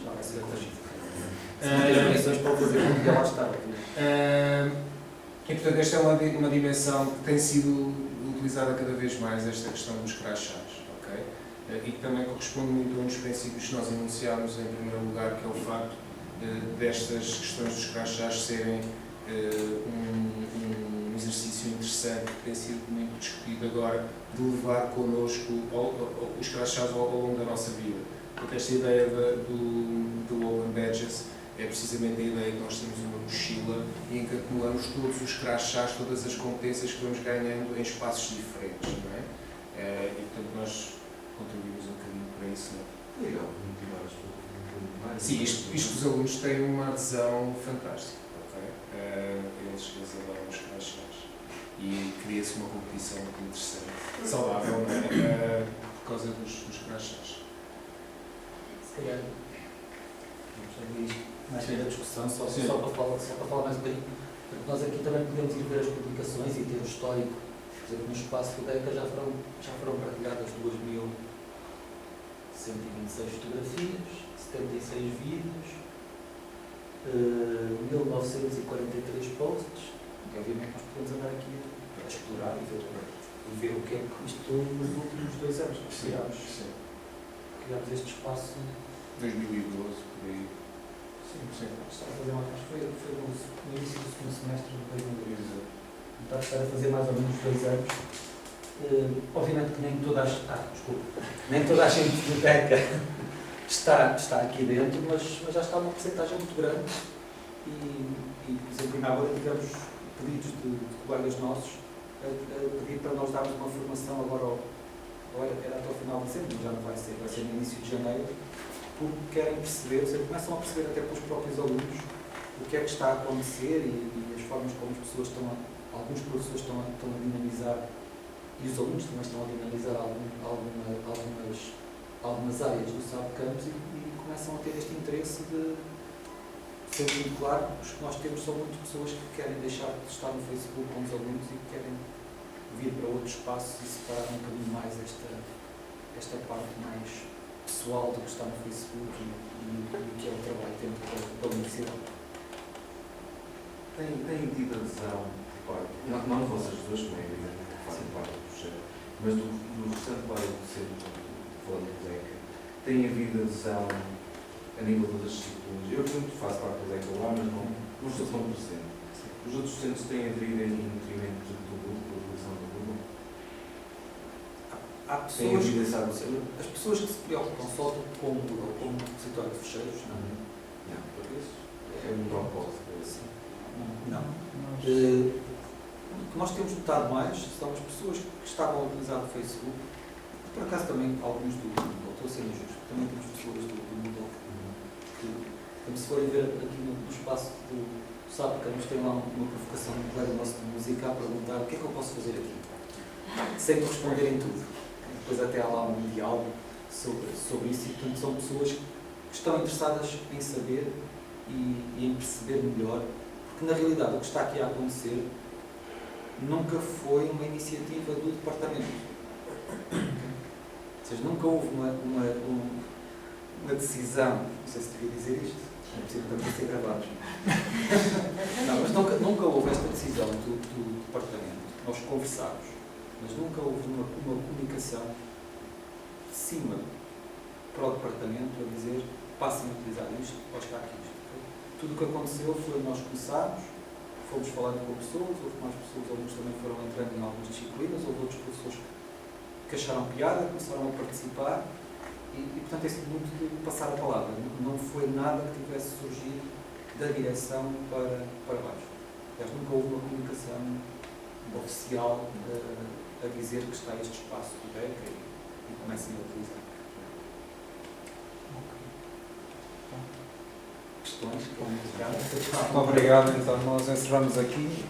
Já vai ser corrigido. Se Ah, não ter condições para o fazer, porque lá está. E, portanto, esta é uma dimensão que tem sido utilizada cada vez mais, esta questão dos crachás, ok? E que também corresponde muito a um dos princípios que nós enunciámos em primeiro lugar, que é o facto destas questões dos crachás serem um exercício interessante que tem sido muito discutido agora, de levar connosco os crachás ao longo da nossa vida. Porque esta ideia do Open Badges é precisamente a ideia que nós temos uma mochila em que acumulamos todos os crachás, todas as competências que vamos ganhando em espaços diferentes, não é? E portanto nós contribuímos um bocadinho para isso, não é? Legal, motivar as pessoas. Sim, isto os alunos têm uma adesão fantástica, ok? Eles adoram os crachás e cria-se uma competição muito interessante, saudável, não é? Por causa dos crachás. Se calhar, vamos abrir isto mais bem da discussão, só para falar mais um bocadinho. Porque nós aqui também podemos ir ver as publicações e ter o histórico. Por exemplo, no espaço do DECA já foram partilhadas 2.126 fotografias, 76 vídeos, 1.943 posts. E obviamente nós podemos andar aqui a explorar e ver o que é que isto nos últimos 2 anos nós criámos este espaço. 2012, por aí. Sim, estava a fazer foi no início do segundo semestre de 2012. Está a estar a fazer mais ou menos 2 anos. Obviamente que nem toda a gente do DECA está aqui dentro, mas já está uma porcentagem muito grande e por exemplo, ainda agora tivemos pedidos de colegas nossos a pedir para nós darmos uma formação agora era até o final de dezembro, já não vai ser no início de janeiro, porque querem perceber, ou seja, começam a perceber até pelos próprios alunos o que é que está a acontecer e as formas como as pessoas alguns professores estão a dinamizar e os alunos também estão a dinamizar algumas áreas do SAP Campus e começam a ter este interesse de ser muito claro. Os que nós temos são muitas pessoas que querem deixar de estar no Facebook com os alunos e que querem vir para outros espaços e separar um bocadinho mais esta parte mais pessoal do que está no Facebook e que é o trabalho dentro da universidade. Tem tido adesão por parte, não de vocês duas, como é evidente, que fazem parte do projeto, mas do restante parte do centro, falando do DECA, tem havido adesão a nível das disciplinas? Eu, por exemplo, faço parte do DECA lá, mas não estou tão presente. Os outros centros têm aderido em detrimento do grupo, da utilização do grupo? Há pessoas, as pessoas que se preocupam só com o Moodle, com o repositório de fecheiros, não. Não, por isso é um propósito. Não. O que nós temos notado mais são as pessoas que estavam a utilizar o Facebook, por acaso também alguns do Moodle, estou a ser injusto, também temos pessoas do Moodle que, como se forem ver aqui no espaço do SAP Campus, tem lá uma provocação de um colega nosso de música a perguntar o que é que eu posso fazer aqui. sem corresponder em tudo. Depois até há lá um diálogo sobre isso e, portanto, são pessoas que estão interessadas em saber e em perceber melhor, porque na realidade o que está aqui a acontecer nunca foi uma iniciativa do Departamento. Ou seja, nunca houve uma decisão, não sei se devia dizer isto, não é preciso também ser gravados. Não, mas nunca houve esta decisão do Departamento. Nós conversámos, mas nunca houve uma comunicação de cima para o Departamento a dizer passem a utilizar isto ou está aqui isto. Tudo o que aconteceu foi nós começarmos, fomos falando com pessoas, houve mais pessoas, alguns também foram entrando em algumas disciplinas, houve outros professores que acharam piada, começaram a participar e portanto, é muito de passar a palavra. Não foi nada que tivesse surgido da direção para baixo. Aliás, nunca houve uma comunicação oficial a dizer que está este espaço do BECA e comecem a utilizar. Questões? Muito obrigado, então nós encerramos aqui.